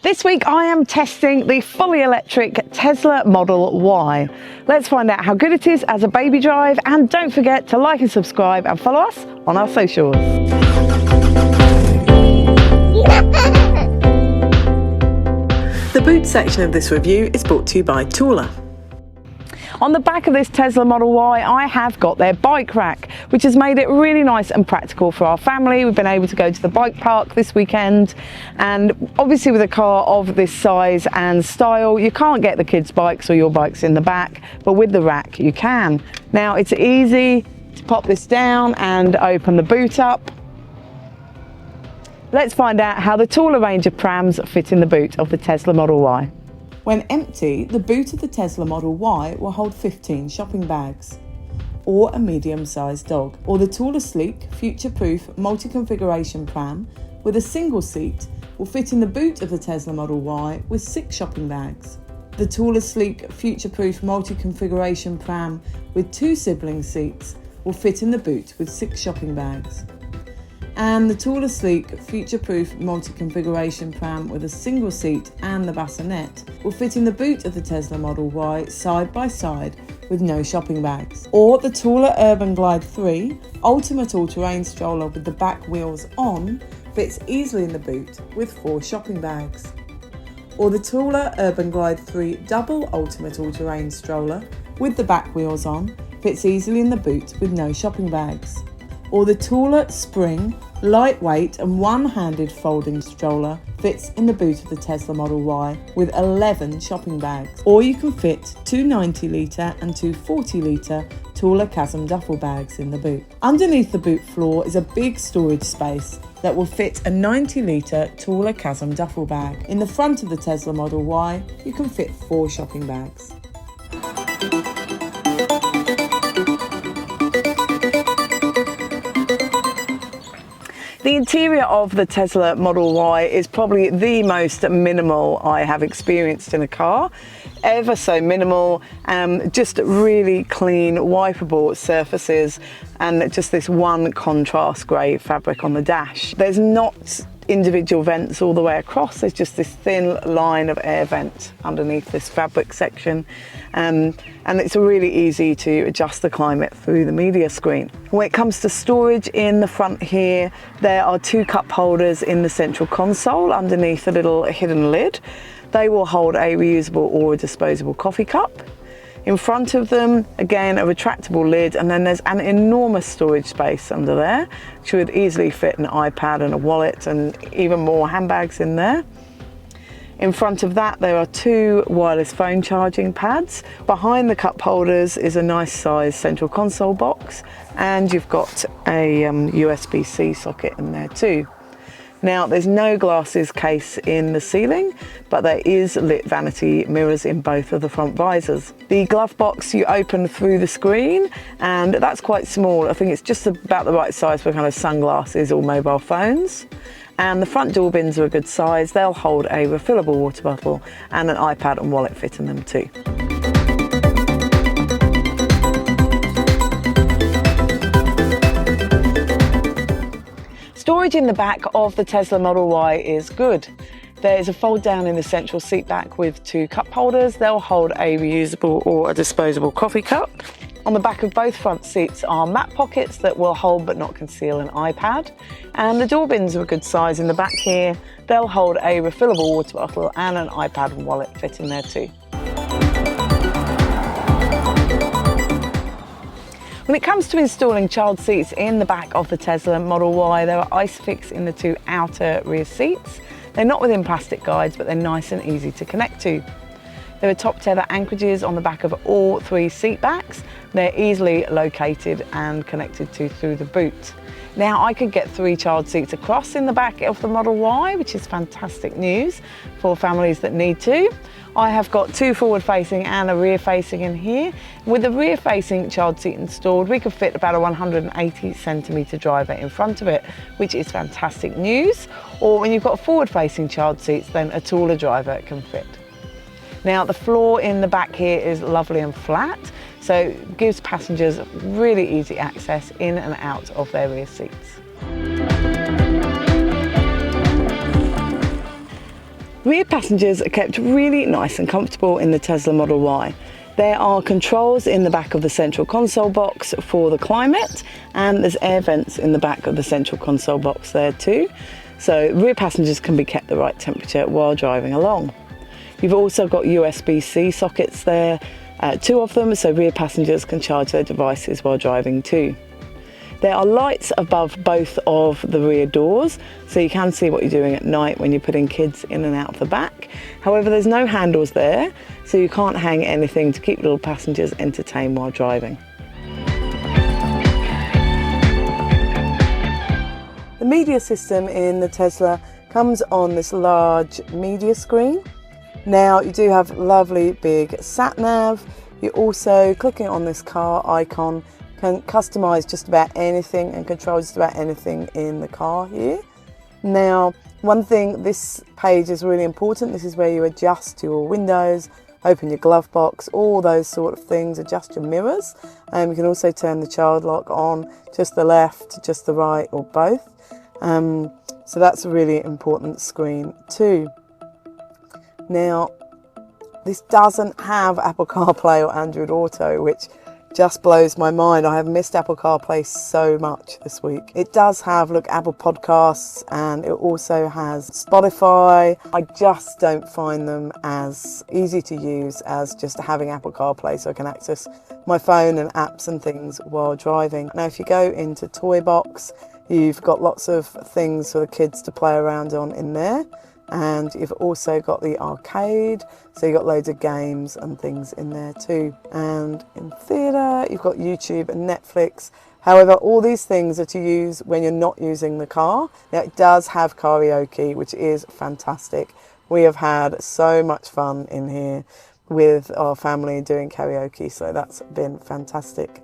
This week I am testing the fully electric Tesla Model Y. Let's find out how good it is as a baby drive, and don't forget to like and subscribe and follow us on our socials. The boot section of this review is brought to you by Thule. On the back of this Tesla Model Y, I have got their bike rack, which has made it really nice and practical for our family. We've been able to go to the bike park this weekend, and obviously with a car of this size and style, you can't get the kids' bikes or your bikes in the back, but with the rack you can. Now it's easy to pop this down and open the boot up. Let's find out how the Thule range of prams fit in the boot of the Tesla Model Y. When empty, the boot of the Tesla Model Y will hold 15 shopping bags, or a medium-sized dog, or the Thule sleek, future-proof, multi-configuration pram with a single seat will fit in the boot of the Tesla Model Y with 6 shopping bags. The Thule sleek, future-proof, multi-configuration pram with 2 sibling seats will fit in the boot with 6 shopping bags. And the Thule sleek, future-proof, multi-configuration pram with a single seat and the bassinet will fit in the boot of the Tesla Model Y side by side with no shopping bags. Or the Thule Urban Glide 3 ultimate all-terrain stroller with the back wheels on fits easily in the boot with 4 shopping bags. Or the Thule Urban Glide 3 double ultimate all-terrain stroller with the back wheels on fits easily in the boot with no shopping bags. Or the Thule Spring, lightweight and one-handed folding stroller fits in the boot of the Tesla Model Y with 11 shopping bags. Or you can fit 2 90-litre and 2 40-litre Thule Chasm duffel bags in the boot. Underneath the boot floor is a big storage space that will fit a 90-litre Thule Chasm duffel bag. In the front of the Tesla Model Y, you can fit 4 shopping bags. The interior of the Tesla Model Y is probably the most minimal I have experienced in a car. Ever so minimal, just really clean, wipeable surfaces, and just this one contrast grey fabric on the dash. There's not individual vents all the way across, there's just this thin line of air vent underneath this fabric section, and it's really easy to adjust the climate through the media screen. When it comes to storage in the front here, there are 2 cup holders in the central console underneath a little hidden lid. They will hold a reusable or a disposable coffee cup. In front of them, again, a retractable lid, and then there's an enormous storage space under there, which would easily fit an iPad and a wallet and even more handbags in there. In front of that, there are 2 wireless phone charging pads. Behind the cup holders is a nice sized central console box, and you've got a USB-C socket in there too. Now, there's no glasses case in the ceiling, but there is lit vanity mirrors in both of the front visors. The glove box you open through the screen, and that's quite small. I think it's just about the right size for kind of sunglasses or mobile phones. And the front door bins are a good size. They'll hold a refillable water bottle, and an iPad and wallet fit in them too. Storage in the back of the Tesla Model Y is good. There's a fold down in the central seat back with 2 cup holders. They'll hold a reusable or a disposable coffee cup. On the back of both front seats are mat pockets that will hold but not conceal an iPad. And the door bins are a good size in the back here. They'll hold a refillable water bottle, and an iPad and wallet fit in there too. When it comes to installing child seats in the back of the Tesla Model Y, there are ISOFIX in the 2 outer rear seats. They're not within plastic guides, but they're nice and easy to connect to. There are top tether anchorages on the back of all 3 seat backs. They're easily located and connected to through the boot. Now, I could get 3 child seats across in the back of the Model Y, which is fantastic news for families that need to. I have got 2 forward-facing and a rear-facing in here. With the rear-facing child seat installed, we could fit about a 180cm driver in front of it, which is fantastic news. Or when you've got forward-facing child seats, then a taller driver can fit. Now, the floor in the back here is lovely and flat, so it gives passengers really easy access in and out of their rear seats. Rear passengers are kept really nice and comfortable in the Tesla Model Y. There are controls in the back of the central console box for the climate, and there's air vents in the back of the central console box there too. So rear passengers can be kept the right temperature while driving along. You've also got USB-C sockets there, 2 of them, so rear passengers can charge their devices while driving too. There are lights above both of the rear doors, so you can see what you're doing at night when you're putting kids in and out of the back. However, there's no handles there, so you can't hang anything to keep little passengers entertained while driving. The media system in the Tesla comes on this large media screen. Now you do have lovely big sat nav. You're also clicking on this car icon, can customize just about anything and control just about anything in the car here. Now, one thing, this page is really important. This is where you adjust your windows, open your glove box, all those sort of things, adjust your mirrors. You can also turn the child lock on, just the left, just the right, or both. So that's a really important screen too. Now, this doesn't have Apple CarPlay or Android Auto, which just blows my mind. I have missed Apple CarPlay so much this week. It does have, look, Apple Podcasts, and it also has Spotify. I just don't find them as easy to use as just having Apple CarPlay, so I can access my phone and apps and things while driving. Now, if you go into Toy Box, you've got lots of things for the kids to play around on in there. And you've also got the arcade, so you've got loads of games and things in there too. And in theatre, you've got YouTube and Netflix. However, all these things are to use when you're not using the car. Now, it does have karaoke, which is fantastic. We have had so much fun in here with our family doing karaoke, so that's been fantastic.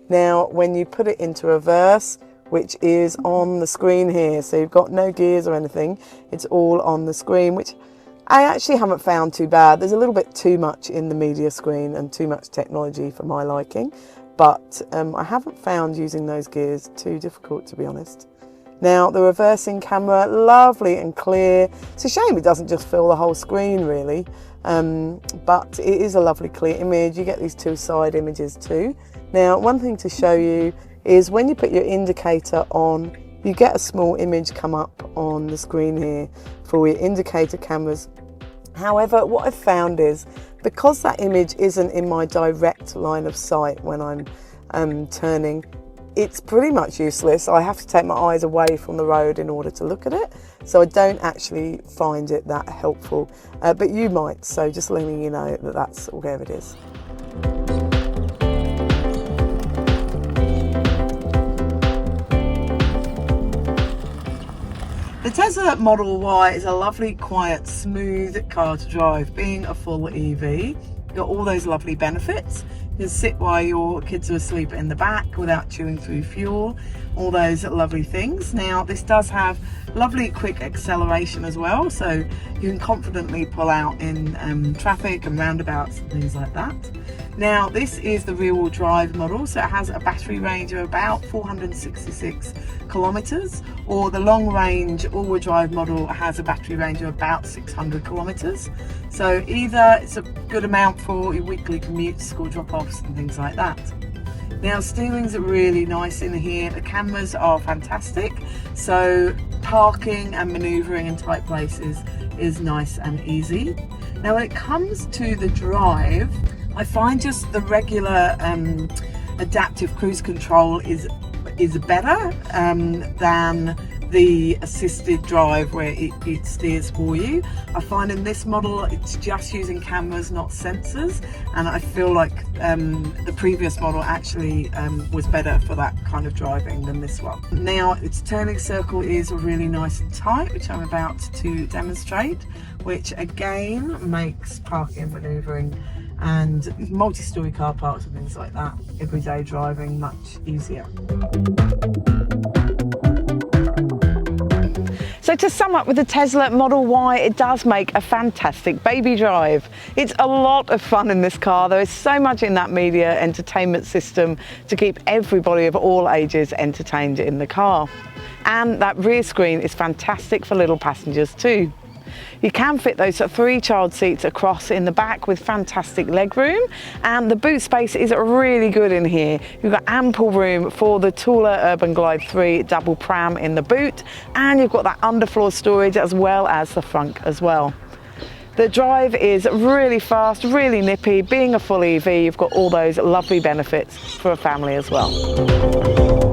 Now, when you put it into reverse, which is on the screen here, so you've got no gears or anything, it's all on the screen, which I actually haven't found too bad. There's a little bit too much in the media screen and too much technology for my liking, but I haven't found using those gears too difficult, to be honest. Now, the reversing camera, lovely and clear. It's a shame it doesn't just fill the whole screen really, but it is a lovely clear image. You get these 2 side images too. Now, one thing to show you is when you put your indicator on, you get a small image come up on the screen here for your indicator cameras. However, what I've found is, because that image isn't in my direct line of sight when I'm turning, it's pretty much useless. I have to take my eyes away from the road in order to look at it, so I don't actually find it that helpful, but you might, so just letting you know that that's where it is. The Tesla Model Y is a lovely, quiet, smooth car to drive. Being a full EV, you've got all those lovely benefits. You can sit while your kids are asleep in the back without chewing through fuel, all those lovely things. Now, this does have lovely quick acceleration as well, so you can confidently pull out in traffic and roundabouts and things like that. Now, this is the rear-wheel drive model, so it has a battery range of about 466 kilometers, or the long-range all-wheel drive model has a battery range of about 600 kilometers. So either it's a good amount for your weekly commutes, school drop-offs and things like that. Now, steering's really nice in here. The cameras are fantastic, so parking and manoeuvring in tight places is nice and easy. Now, when it comes to the drive, I find just the regular adaptive cruise control is better than the assisted drive where it steers for you. I find in this model it's just using cameras, not sensors, and I feel like the previous model actually was better for that kind of driving than this one. Now, its turning circle is really nice and tight, which I'm about to demonstrate, which again makes parking and manoeuvring and multi-storey car parks and things like that, everyday driving, much easier. So to sum up with the Tesla Model Y, it does make a fantastic baby drive. It's a lot of fun in this car. There is so much in that media entertainment system to keep everybody of all ages entertained in the car. And that rear screen is fantastic for little passengers too. You can fit those 3 child seats across in the back with fantastic legroom, and the boot space is really good in here. You've got ample room for the Thule Urban Glide 3 double pram in the boot, and you've got that underfloor storage as well as the front as well. The drive is really fast, really nippy. Being a full EV, you've got all those lovely benefits for a family as well.